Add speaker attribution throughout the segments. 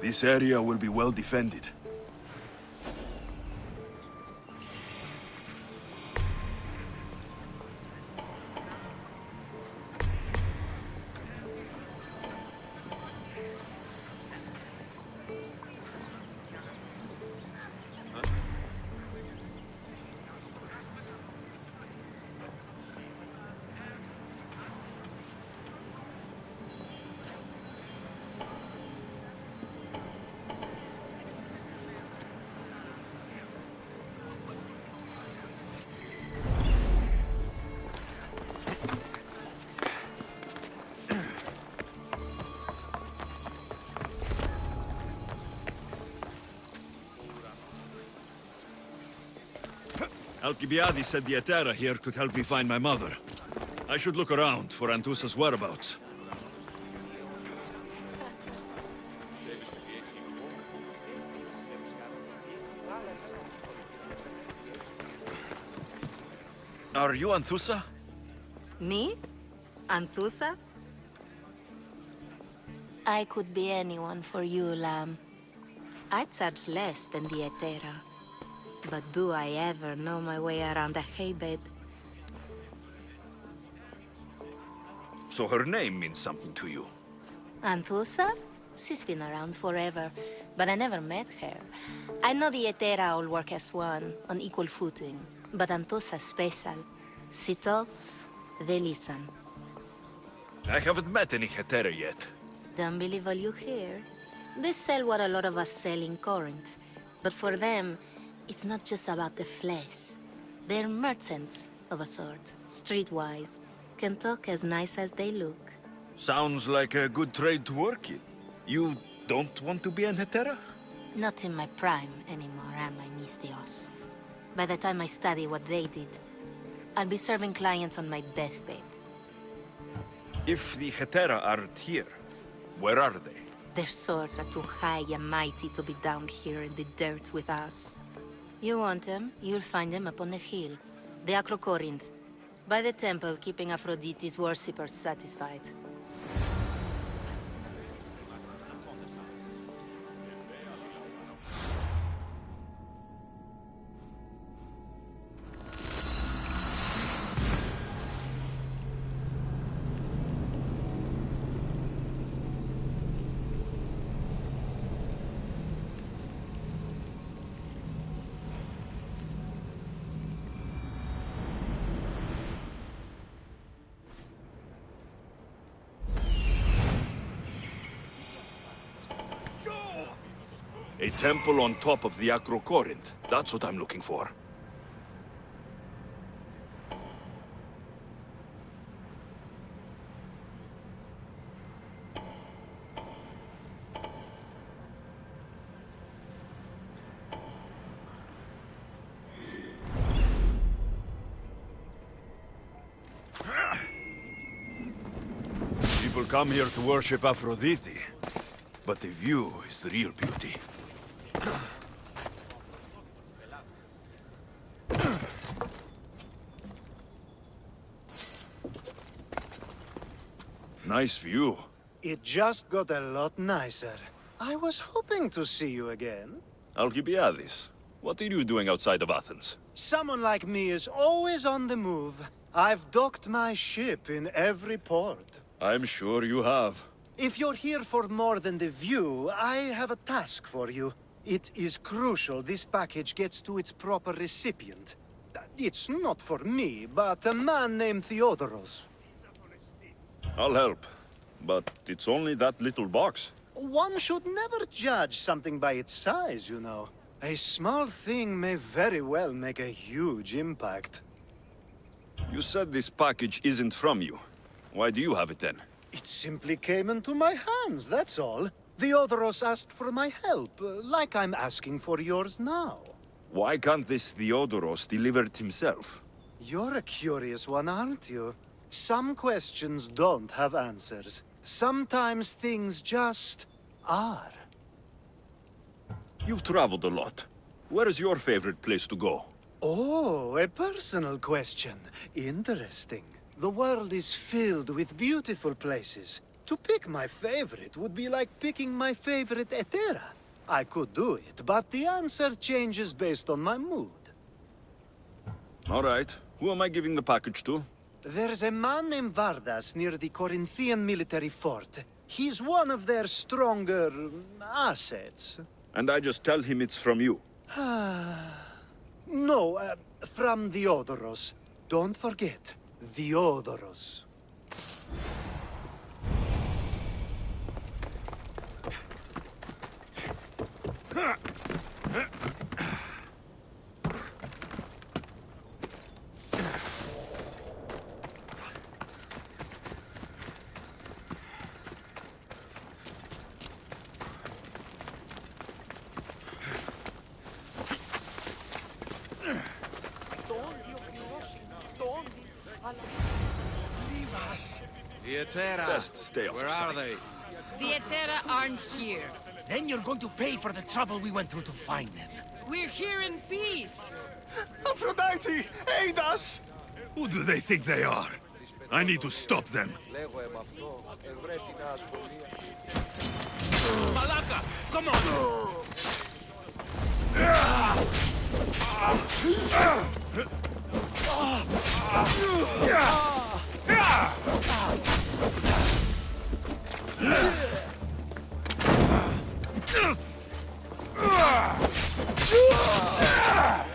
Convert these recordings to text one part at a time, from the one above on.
Speaker 1: This area will be well defended.
Speaker 2: Alcibiades said the Etera here could help me find my mother. I should look around for Anthousa's whereabouts. Are you Anthousa?
Speaker 3: Me? Anthousa? I could be anyone for you, Lamb. I charge less than the Etera. But do I ever know my way around a haybed?
Speaker 2: So her name means something to you.
Speaker 3: Anthousa? She's been around forever, but I never met her. I know the Etera all work as one, on equal footing. But Anthousa's special. She talks, they listen.
Speaker 2: I haven't met any Hetera yet.
Speaker 3: Don't believe all you hear. They sell what a lot of us sell in Corinth. But for them, it's not just about the flesh. They're merchants of a sort, streetwise. Can talk as nice as they look.
Speaker 2: Sounds like a good trade to work in. You don't want to be an Hetera?
Speaker 3: Not in my prime anymore, am I, Miss Dios? By the time I study what they did, I'll be serving clients on my deathbed.
Speaker 2: If the Hetera aren't here, where are they?
Speaker 3: Their swords are too high and mighty to be down here in the dirt with us. You want them, you'll find them up on the hill. The Acrocorinth. By the temple, keeping Aphrodite's worshippers satisfied.
Speaker 2: A temple on top of the Acrocorinth. That's what I'm looking for. People come here to worship Aphrodite, but the view is the real beauty. Nice view.
Speaker 4: It just got a lot nicer. I was hoping to see you again.
Speaker 2: Alcibiades, what are you doing outside of Athens?
Speaker 4: Someone like me is always on the move. I've docked my ship in every port.
Speaker 2: I'm sure you have.
Speaker 4: If you're here for more than the view, I have a task for you. It is crucial this package gets to its proper recipient. It's not for me, but a man named Theodoros.
Speaker 2: I'll help, but it's only that little box.
Speaker 4: One should never judge something by its size, you know. A small thing may very well make a huge impact.
Speaker 2: You said this package isn't from you. Why do you have it then?
Speaker 4: It simply came into my hands, that's all. Theodoros asked for my help, like I'm asking for yours now.
Speaker 2: Why can't this Theodoros deliver it himself?
Speaker 4: You're a curious one, aren't you? Some questions don't have answers. Sometimes things just are.
Speaker 2: You've traveled a lot. Where is your favorite place to go?
Speaker 4: Oh, a personal question. Interesting. The world is filled with beautiful places. To pick my favorite would be like picking my favorite Etera. I could do it, but the answer changes based on my mood.
Speaker 2: All right. Who am I giving the package to?
Speaker 4: There's a man named Vardas near the Corinthian military fort. He's one of their stronger assets.
Speaker 2: And I just tell him it's from you.
Speaker 4: No, from the Odoros. Don't forget, the Odoros.
Speaker 5: Leave us! The Etera!
Speaker 2: Best stay off
Speaker 5: Where
Speaker 2: the
Speaker 5: are
Speaker 2: site.
Speaker 5: they?
Speaker 6: The Etera aren't here.
Speaker 7: Then you're going to pay for the trouble we went through to find them.
Speaker 6: We're here in peace.
Speaker 1: Aphrodite, aid us!
Speaker 2: Who do they think they are? I need to stop them.
Speaker 7: Malaka, come on!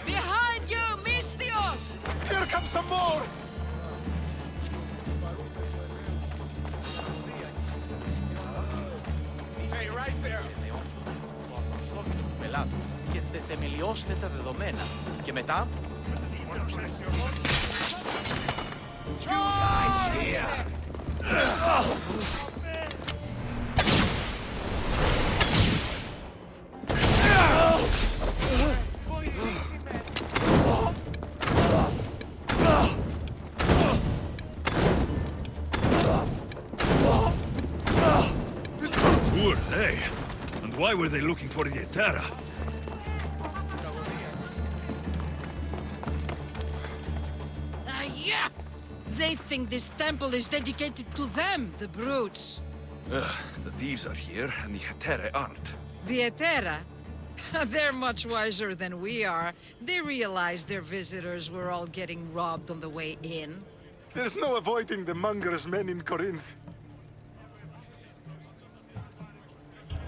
Speaker 6: Behind you, Mistios!
Speaker 1: Here comes some more! Hey, right there!
Speaker 8: Πελάτου και θεμελιώστε τα δεδομένα. Και μετά...
Speaker 2: Who are they? And why were they looking for the Etera?
Speaker 6: Yeah! They think this temple is dedicated to them, the brutes.
Speaker 2: The thieves are here, and the Etera aren't.
Speaker 6: The Etera? They're much wiser than we are. They realized their visitors were all getting robbed on the way in.
Speaker 1: There's no avoiding the monger's men in Corinth.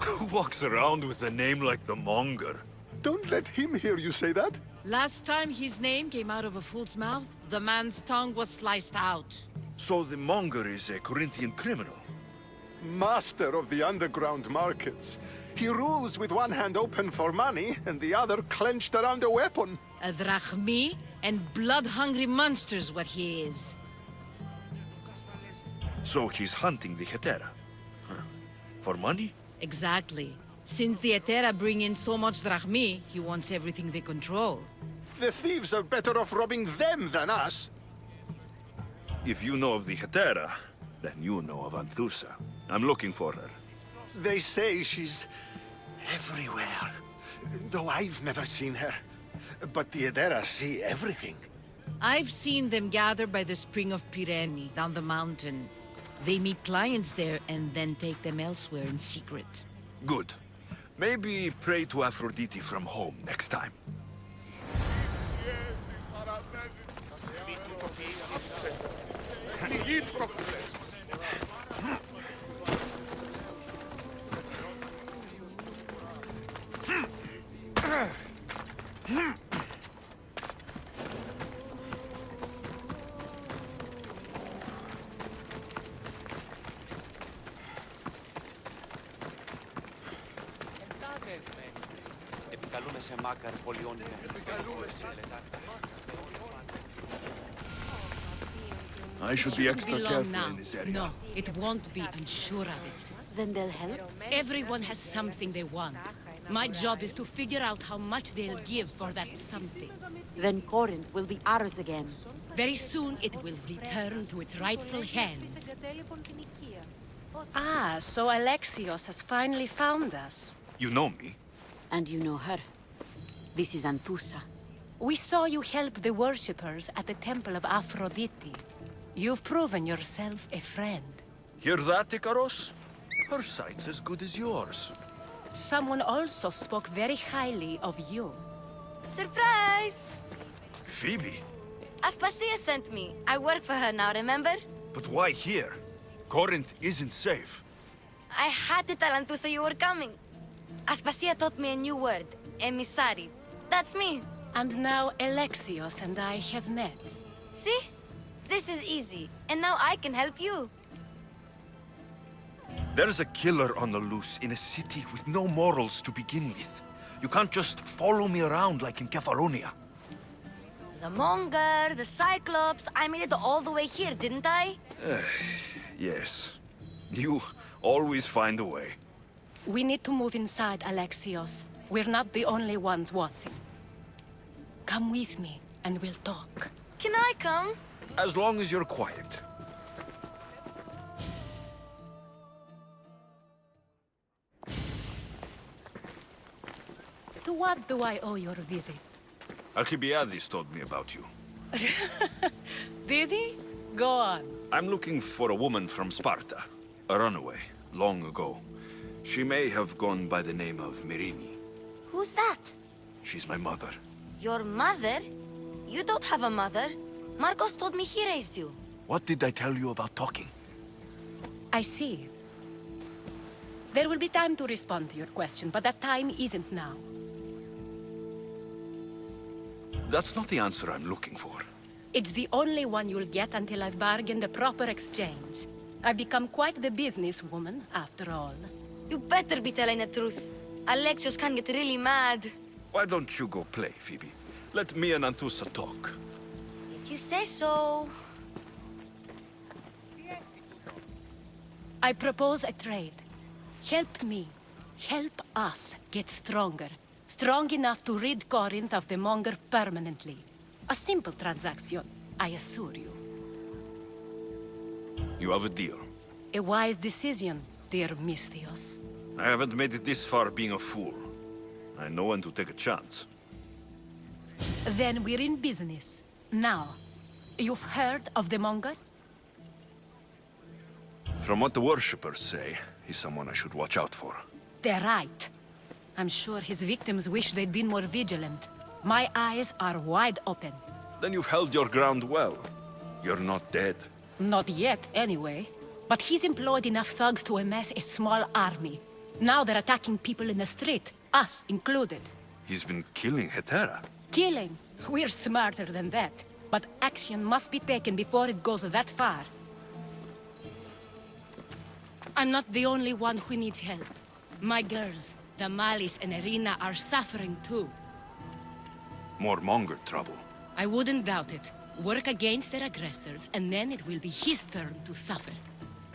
Speaker 2: Who walks around with a name like the Monger?
Speaker 1: Don't let him hear you say that.
Speaker 6: Last time his name came out of a fool's mouth, the man's tongue was sliced out.
Speaker 2: So the Monger is a Corinthian criminal?
Speaker 1: Master of the underground markets. He rules with one hand open for money and the other clenched around a weapon.
Speaker 6: A drachmi and blood-hungry monster's what he is.
Speaker 2: So he's hunting the Etera? Huh. For money?
Speaker 6: Exactly. Since the Etera bring in so much drachmi, he wants everything they control.
Speaker 1: The thieves are better off robbing them than us.
Speaker 2: If you know of the Etera, then you know of Anthousa. I'm looking for her.
Speaker 1: They say she's everywhere, though I've never seen her. But the Edera see everything.
Speaker 6: I've seen them gather by the spring of Pirene, down the mountain. They meet clients there and then take them elsewhere in secret.
Speaker 2: Good. Maybe pray to Aphrodite from home next time.
Speaker 8: Επικαλούμε σε μάκαρ πολιόνια.
Speaker 1: I should be extra
Speaker 6: Belong
Speaker 1: careful
Speaker 6: now.
Speaker 1: in this area.
Speaker 6: No, it won't be, I'm sure of it.
Speaker 3: Then they'll help?
Speaker 9: Everyone has something they want. My job is to figure out how much they'll give for that something.
Speaker 3: Then Corinth will be ours again.
Speaker 9: Very soon it will return to its rightful hands.
Speaker 10: Ah, so Alexios has finally found us.
Speaker 2: You know me?
Speaker 3: And you know her. This is Anthousa.
Speaker 10: We saw you help the worshippers at the temple of Aphrodite. You've proven yourself a friend.
Speaker 2: Hear that, Icaros? Her sight's as good as yours.
Speaker 10: Someone also spoke very highly of you.
Speaker 3: Surprise!
Speaker 2: Phoebe?
Speaker 3: Aspasia sent me. I work for her now, remember?
Speaker 2: But why here? Corinth isn't safe.
Speaker 3: I had to tell Anthousa you were coming. Aspasia taught me a new word, emissary. That's me.
Speaker 10: And now Alexios and I have met.
Speaker 3: See? This is easy. And now I can help you.
Speaker 2: There's a killer on the loose in a city with no morals to begin with. You can't just follow me around like in Kefalonia.
Speaker 3: The Monger, the Cyclops, I made it all the way here, didn't I?
Speaker 2: Yes. You always find a way.
Speaker 10: We need to move inside, Alexios. We're not the only ones watching. Come with me, and we'll talk.
Speaker 3: Can I come?
Speaker 2: As long as you're quiet.
Speaker 10: To what do I owe your visit?
Speaker 2: Alcibiades told me about you.
Speaker 10: Did he? Go on.
Speaker 2: I'm looking for a woman from Sparta. A runaway, long ago. She may have gone by the name of Myrrine.
Speaker 3: Who's that?
Speaker 2: She's my mother.
Speaker 3: Your mother? You don't have a mother. Marcos told me he raised you.
Speaker 2: What did I tell you about talking?
Speaker 10: I see. There will be time to respond to your question, but that time isn't now.
Speaker 2: That's not the answer I'm looking for.
Speaker 10: It's the only one you'll get until I've bargained a proper exchange. I've become quite the businesswoman, after all.
Speaker 3: You better be telling the truth. Alexios can get really mad.
Speaker 2: Why don't you go play, Phoebe? Let me and Anthousa talk.
Speaker 3: If you say so...
Speaker 10: I propose a trade. Help me. Help us get stronger. Strong enough to rid Corinth of the Monger permanently. A simple transaction, I assure you.
Speaker 2: You have a deal.
Speaker 10: A wise decision, dear Misthios.
Speaker 2: I haven't made it this far being a fool. I know when to take a chance.
Speaker 10: Then we're in business. Now, you've heard of the Monger?
Speaker 2: From what the worshippers say, he's someone I should watch out for.
Speaker 10: They're right. I'm sure his victims wish they'd been more vigilant. My eyes are wide open.
Speaker 2: Then you've held your ground well. You're not dead.
Speaker 10: Not yet, anyway. But he's employed enough thugs to amass a small army. Now they're attacking people in the street, us included.
Speaker 2: He's been killing Hetera.
Speaker 10: Killing? We're smarter than that. But action must be taken before it goes that far.
Speaker 9: I'm not the only one who needs help. My girls, Damalis and Irina, are suffering too.
Speaker 2: More Monger trouble.
Speaker 9: I wouldn't doubt it. Work against their aggressors, and then it will be his turn to suffer.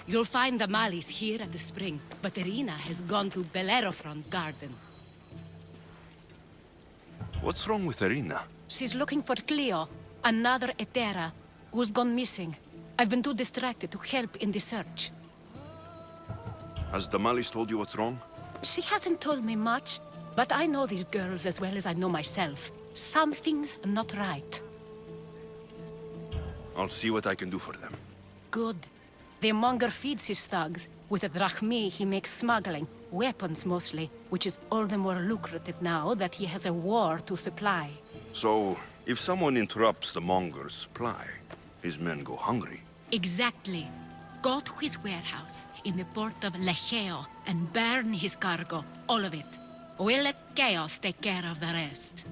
Speaker 9: You'll find Damalis here at the spring, but Irina has gone to Bellerophon's garden.
Speaker 2: What's wrong with Irina?
Speaker 10: She's looking for Cleo, another Hetera, who's gone missing. I've been too distracted to help in the search.
Speaker 2: Has Damalis told you what's wrong?
Speaker 10: She hasn't told me much, but I know these girls as well as I know myself. Something's not right.
Speaker 2: I'll see what I can do for them.
Speaker 10: Good. The Monger feeds his thugs. With the drachmi, he makes smuggling. Weapons, mostly, which is all the more lucrative now that he has a war to supply.
Speaker 2: So, if someone interrupts the Monger's supply, his men go hungry.
Speaker 9: Exactly. Go to his warehouse in the port of Lecheo and burn his cargo, all of it. We'll let chaos take care of the rest.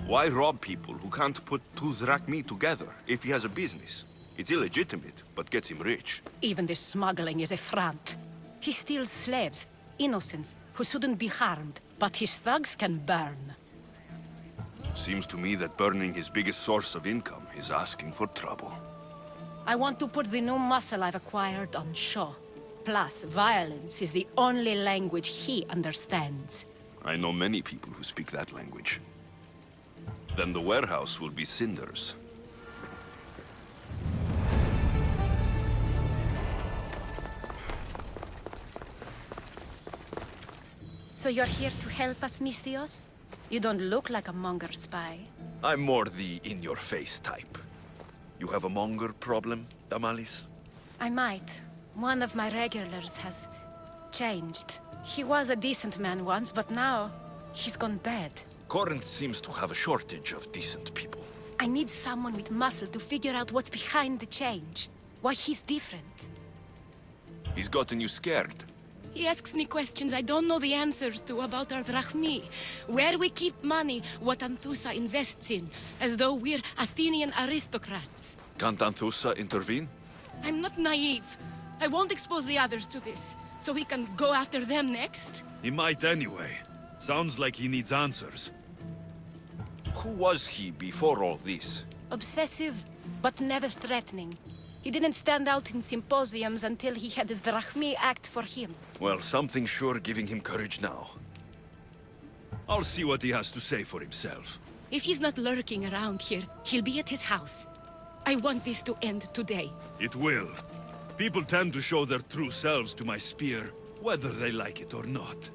Speaker 2: Why rob people who can't put two drachmi together if he has a business? It's illegitimate, but gets him rich.
Speaker 10: Even the smuggling is a front. He steals slaves, innocents, who shouldn't be harmed, but his thugs can burn.
Speaker 2: Seems to me that burning his biggest source of income is asking for trouble.
Speaker 10: I want to put the new muscle I've acquired on show. Plus, violence is the only language he understands.
Speaker 2: I know many people who speak that language. Then the warehouse will be cinders.
Speaker 10: So you're here to help us, Misthios? You don't look like a Monger spy.
Speaker 2: I'm more the in-your-face type. You have a Monger problem, Damalis?
Speaker 10: I might. One of my regulars has changed. He was a decent man once, but now he's gone bad.
Speaker 2: Corinth seems to have a shortage of decent people.
Speaker 10: I need someone with muscle to figure out what's behind the change. Why he's different.
Speaker 2: He's gotten you scared.
Speaker 9: He asks me questions I don't know the answers to about our drachmi, where we keep money, what Anthousa invests in, as though we're Athenian aristocrats.
Speaker 2: Can't Anthousa intervene?
Speaker 9: I'm not naive. I won't expose the others to this, so he can go after them next.
Speaker 2: He might anyway. Sounds like he needs answers. Who was he before all this?
Speaker 10: Obsessive, but never threatening. He didn't stand out in symposiums until he had his drachmi act for him.
Speaker 2: Well, something's sure giving him courage now. I'll see what he has to say for himself.
Speaker 9: If he's not lurking around here, he'll be at his house. I want this to end today.
Speaker 2: It will. People tend to show their true selves to my spear, whether they like it or not.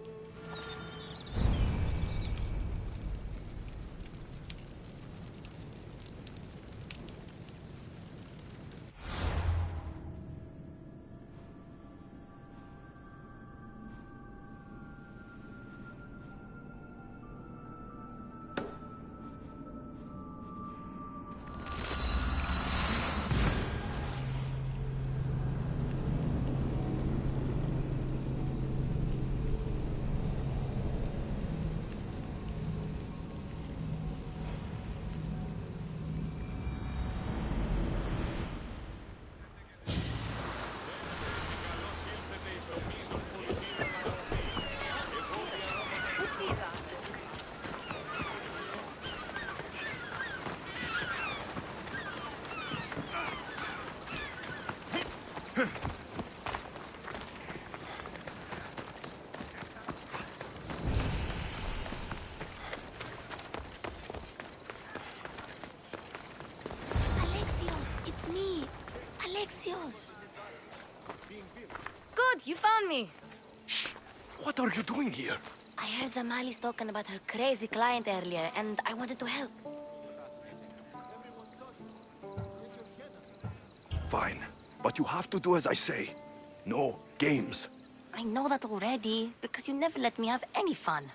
Speaker 3: Alexios, it's me. Alexios. Good, you found me.
Speaker 2: Shh! What are you doing here?
Speaker 3: I heard the Mali's talking about her crazy client earlier, and I wanted to help.
Speaker 2: Fine, but you have to do as I say. No games.
Speaker 3: I know that already, because you never let me have any fun.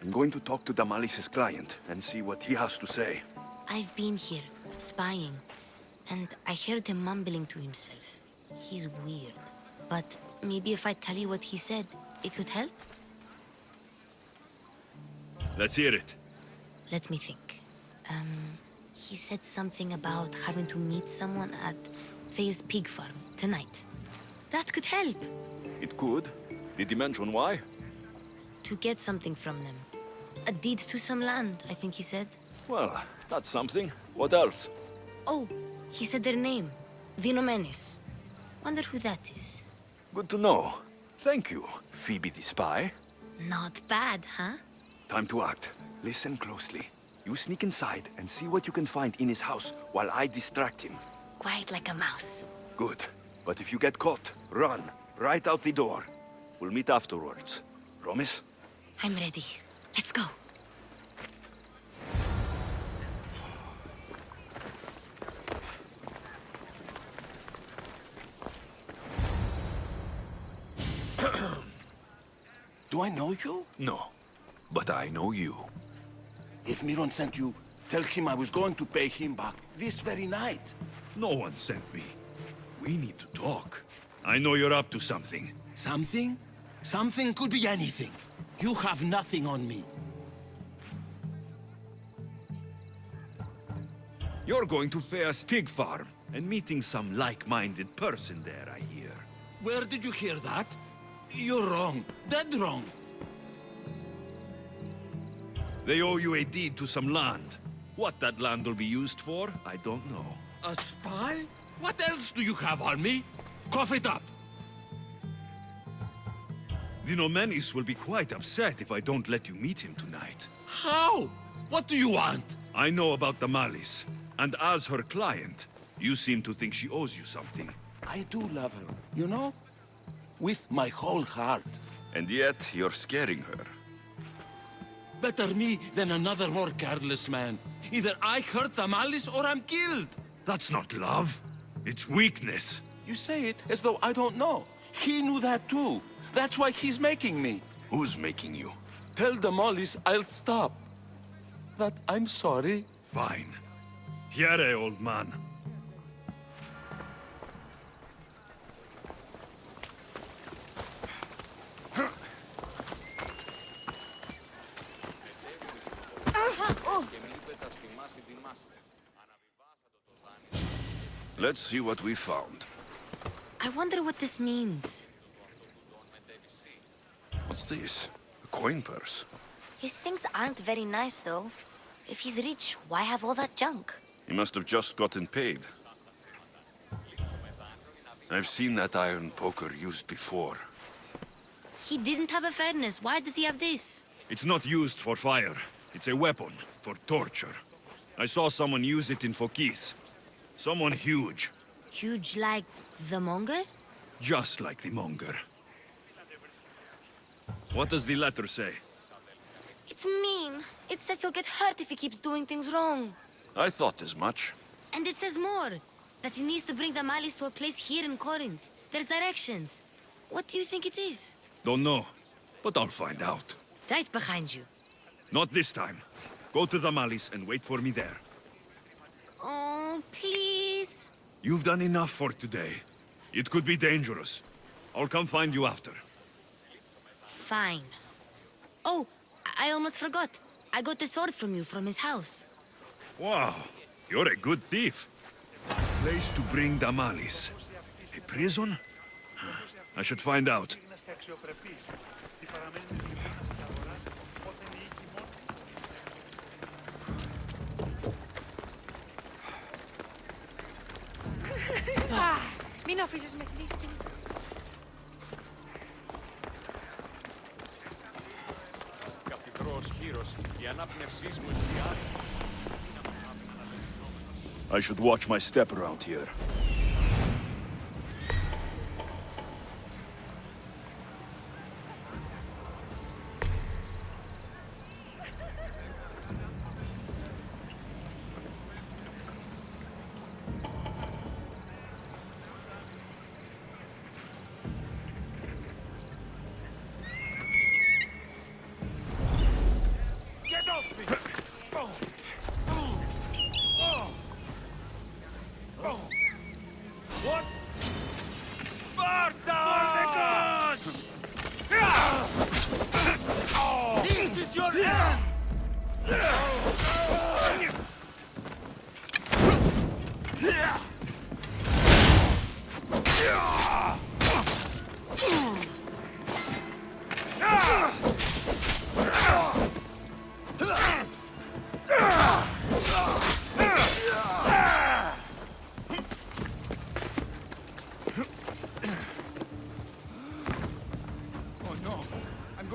Speaker 2: I'm going to talk to Damalis's client and see what he has to say.
Speaker 3: I've been here, spying, and I heard him mumbling to himself. He's weird. But maybe if I tell you what he said, it could help?
Speaker 2: Let's hear it.
Speaker 3: Let me think. He said something about having to meet someone at Faye's pig farm tonight. That could help.
Speaker 2: It could. Did he mention why?
Speaker 3: To get something from them. A deed to some land, I think he said.
Speaker 2: Well, that's something. What else?
Speaker 3: Oh, he said their name. Vinomenes. Wonder who that is.
Speaker 2: Good to know. Thank you, Phoebe the spy.
Speaker 3: Not bad, huh?
Speaker 2: Time to act. Listen closely. You sneak inside and see what you can find in his house while I distract him.
Speaker 3: Quiet like a mouse.
Speaker 2: Good. But if you get caught, run. Right out the door. We'll meet afterwards. Promise?
Speaker 3: I'm ready. Let's go.
Speaker 7: Do I know you?
Speaker 2: No. But I know you.
Speaker 7: If Miron sent you, tell him I was going to pay him back this very night.
Speaker 2: No one sent me. We need to talk. I know you're up to something.
Speaker 7: Something? Something could be anything. You have nothing on me.
Speaker 2: You're going to Fair's pig farm and meeting some like-minded person there, I hear.
Speaker 7: Where did you hear that? You're wrong. Dead wrong.
Speaker 2: They owe you a deed to some land. What that land will be used for, I don't know.
Speaker 7: A spy? What else do you have on me? Cough it up.
Speaker 2: The Nomenis will be quite upset if I don't let you meet him tonight.
Speaker 7: How? What do you want?
Speaker 2: I know about the Malis, and as her client, you seem to think she owes you something.
Speaker 7: I do love her, you know? With my whole heart.
Speaker 2: And yet, you're scaring her.
Speaker 7: Better me than another more careless man. Either I hurt the Malice or I'm killed.
Speaker 2: That's not love. It's weakness.
Speaker 7: You say it as though I don't know. He knew that too. That's why he's making me.
Speaker 2: Who's making you?
Speaker 7: Tell the Mollies I'll stop. That I'm sorry.
Speaker 2: Fine. Here, old man. Let's see what we found.
Speaker 3: I wonder what this means.
Speaker 2: What's this? A coin purse?
Speaker 3: His things aren't very nice, though. If he's rich, why have all that junk?
Speaker 2: He must have just gotten paid. I've seen that iron poker used before.
Speaker 3: He didn't have a furnace. Why does he have this?
Speaker 2: It's not used for fire. It's a weapon for torture. I saw someone use it in Fokis. Someone huge.
Speaker 3: Huge like the monger?
Speaker 2: Just like the monger. What does the letter say?
Speaker 3: It's mean. It says he'll get hurt if he keeps doing things wrong.
Speaker 2: I thought as much.
Speaker 3: And it says more. That he needs to bring the Malis to a place here in Corinth. There's directions. What do you think it is?
Speaker 2: Don't know, but I'll find out.
Speaker 3: Right behind you.
Speaker 2: Not this time. Go to the Malis and wait for me there.
Speaker 3: Oh, please.
Speaker 2: You've done enough for today. It could be dangerous. I'll come find you after.
Speaker 3: Fine. Oh, I almost forgot. I got the sword from you from his house.
Speaker 2: Wow, you're a good thief. Place to bring the Malis. A prison? I should find out.
Speaker 11: Μην αφήσεις με θλίψη.
Speaker 8: Καπιτρός χείρος, η ανάπνευσής μου εστιάζει.
Speaker 2: I should watch my step around here.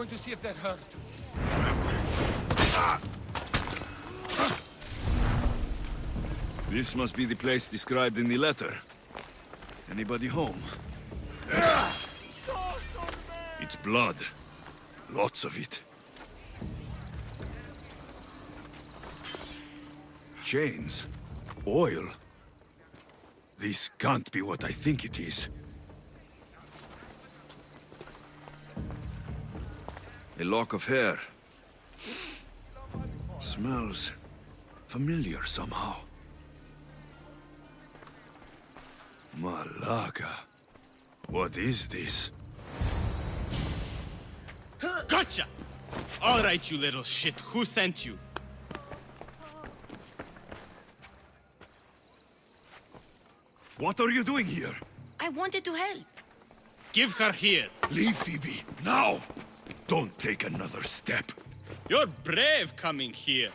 Speaker 5: To see if that hurt.
Speaker 2: This must be the place described in the letter. Anybody home? It's blood. Lots of it. Chains. Oil. This can't be what I think it is. A lock of hair. Smells familiar somehow. Malaga. What is this?
Speaker 12: Gotcha! All right, you little shit. Who sent you?
Speaker 2: What are you doing here?
Speaker 3: I wanted to help.
Speaker 12: Give her here.
Speaker 2: Leave Phoebe, now! Don't take another step.
Speaker 12: You're brave coming here.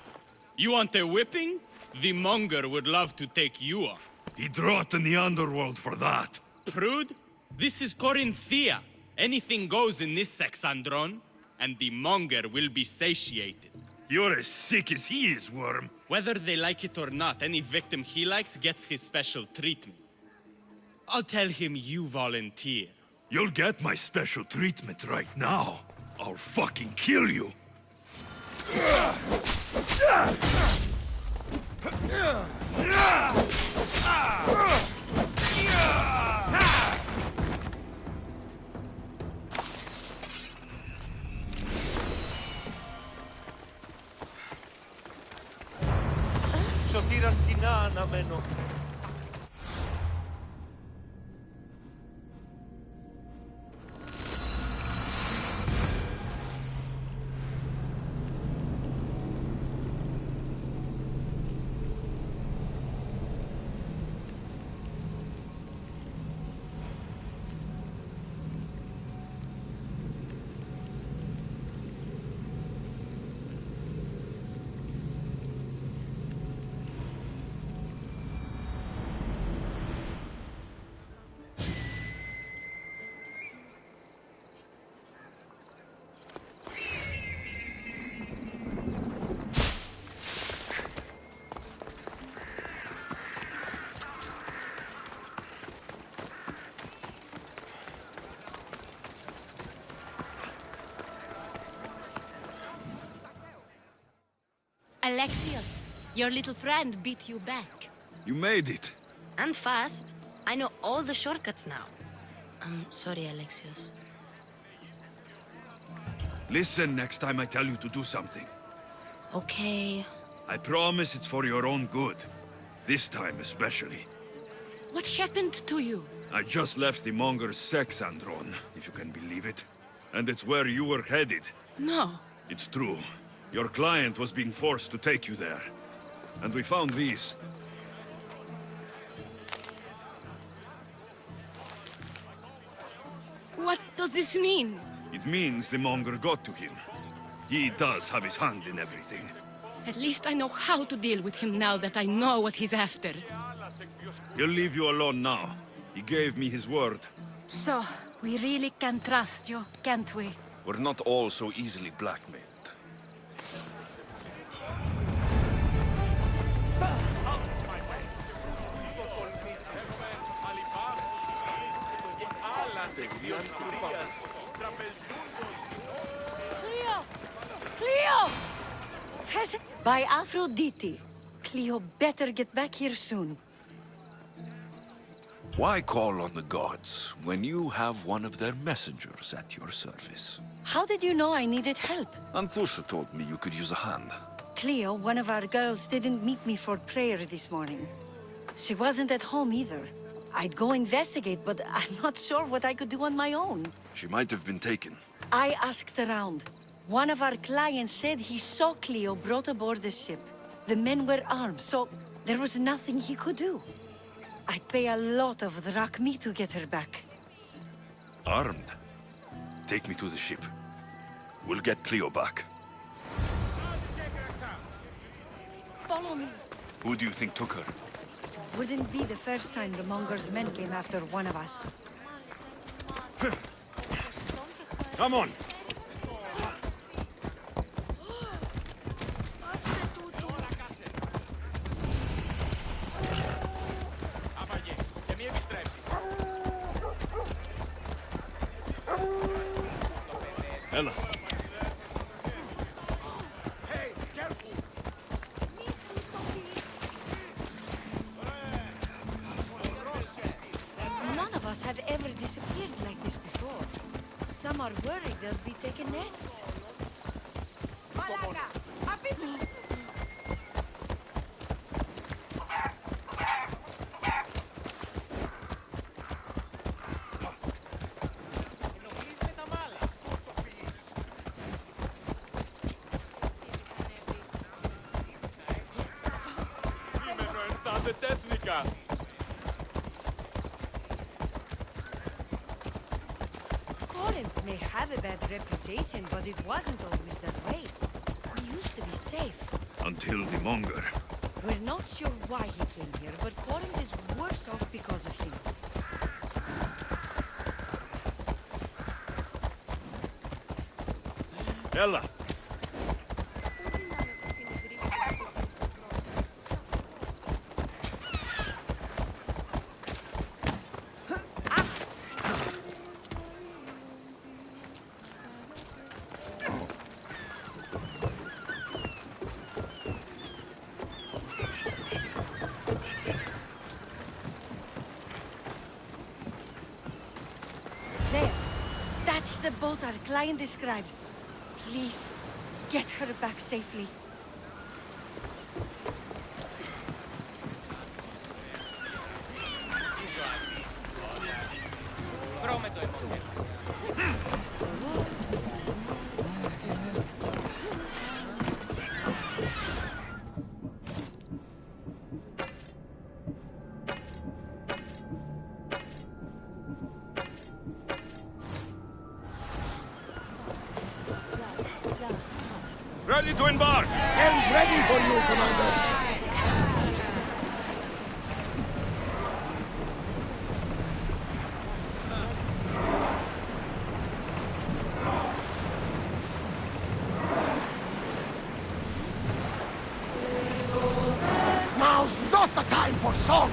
Speaker 12: You want a whipping? The monger would love to take you on.
Speaker 2: He'd rot in the underworld for that.
Speaker 12: Prude, this is Corinthia. Anything goes in this Sexandron, and the monger will be satiated.
Speaker 2: You're as sick as he is, Worm.
Speaker 12: Whether they like it or not, any victim he likes gets his special treatment. I'll tell him you volunteer.
Speaker 2: You'll get my special treatment right now. I'll fucking kill you.
Speaker 8: Σωτήραν κοινά αναμένω.
Speaker 9: Alexios, your little friend beat you back.
Speaker 2: You made it.
Speaker 3: And fast. I know all the shortcuts now. I'm sorry, Alexios.
Speaker 2: Listen next time I tell you to do something.
Speaker 3: Okay.
Speaker 2: I promise it's for your own good. This time especially.
Speaker 9: What happened to you?
Speaker 2: I just left the Monger's sex andron, if you can believe it. And it's where you were headed.
Speaker 9: No.
Speaker 2: It's true. Your client was being forced to take you there. And we found these.
Speaker 9: What does this mean?
Speaker 2: It means the Monger got to him. He does have his hand in everything.
Speaker 9: At least I know how to deal with him now that I know what he's after.
Speaker 2: He'll leave you alone now. He gave me his word.
Speaker 10: So, we really can trust you, can't we?
Speaker 11: We're not all so easily blackmailed.
Speaker 13: Cleo! Cleo! By Aphrodite. Cleo better get back here soon.
Speaker 11: Why call on the gods when you have one of their messengers at your service?
Speaker 13: How did you know I needed help?
Speaker 11: Anthousa told me you could use a hand.
Speaker 13: Cleo, one of our girls, didn't meet me for prayer this morning. She wasn't at home either. I'd go investigate, but I'm not sure what I could do on my own.
Speaker 11: She might have been taken.
Speaker 13: I asked around. One of our clients said he saw Cleo brought aboard the ship. The men were armed, so there was nothing he could do. I'd pay a lot of drachmi to get her back.
Speaker 11: Armed? Take me to the ship. We'll get Cleo back.
Speaker 13: Follow me.
Speaker 11: Who do you think took her?
Speaker 13: Wouldn't be the first time the Monger's men came after one of us.
Speaker 2: Come on! Ella.
Speaker 1: Hey, careful!
Speaker 13: None of us have ever disappeared like this before. Some are worried they'll be taken next. Corinth may have a bad reputation, but it wasn't always that way. We used to be safe.
Speaker 2: Until the Monger.
Speaker 13: We're not sure why he came here, but Corinth is worse off because of him.
Speaker 2: Ella!
Speaker 13: boat our client described. Please, get her back safely.
Speaker 11: Ready to embark!
Speaker 1: Helm's ready for you, Commander. Now's not the time for song.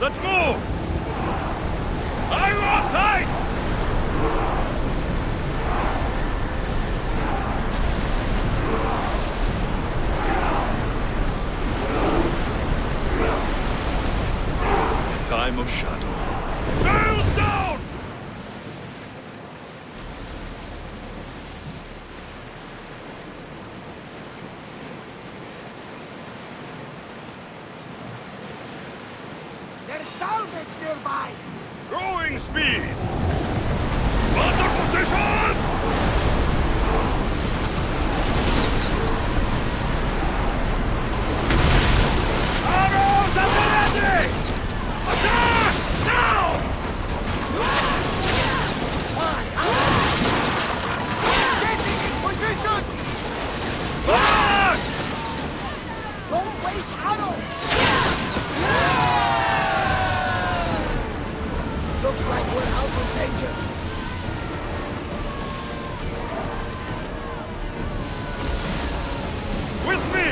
Speaker 11: Let's move! Are you on tight? Time of shadow. Sails down!
Speaker 1: There's salvage nearby.
Speaker 11: Growing speed! Water positions! Arrows at the ready! Attack! Now!
Speaker 1: Getting in position.
Speaker 11: Back!
Speaker 1: Don't waste arrows. Looks like we're out of danger.
Speaker 11: With me!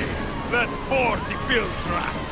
Speaker 11: Let's board the bill tracks!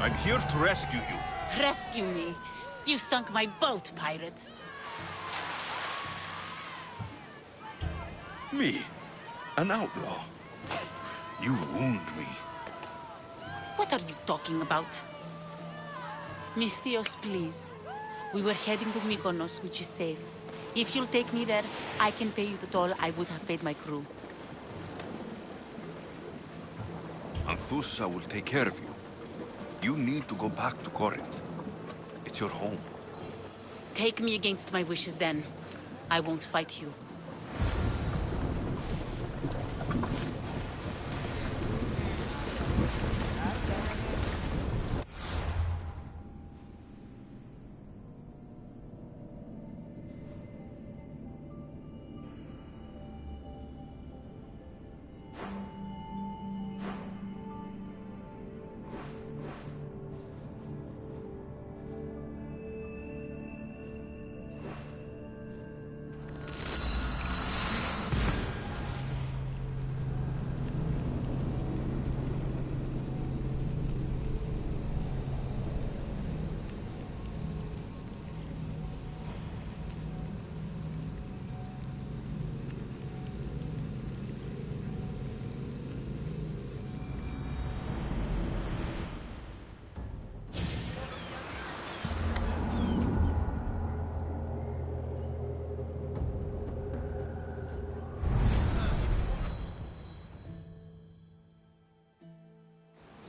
Speaker 11: I'm here to rescue you.
Speaker 10: Rescue me. You sunk my boat, pirate.
Speaker 11: Me? An outlaw? You wound me.
Speaker 10: What are you talking about? Misthios, please. We were heading to Mykonos, which is safe. If you'll take me there, I can pay you the toll I would have paid my crew.
Speaker 11: Anthousa will take care of you. You need to go back to Corinth. It's your home.
Speaker 10: Take me against my wishes then. I won't fight you.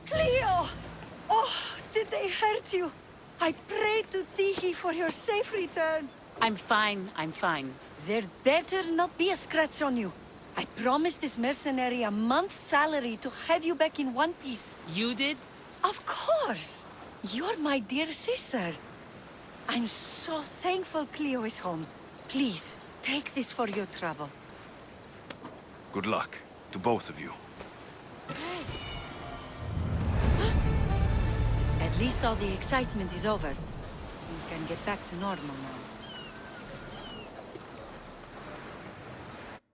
Speaker 13: Cleo! Oh, did they hurt you? I prayed to Tihi for your safe return.
Speaker 10: I'm fine, I'm fine.
Speaker 13: There better not be a scratch on you. I promised this mercenary a month's salary to have you back in one piece.
Speaker 10: You did?
Speaker 13: Of course! You're my dear sister. I'm so thankful Cleo is home. Please, take this for your trouble.
Speaker 11: Good luck to both of you.
Speaker 13: At least all the excitement is over. Things can get back to normal now.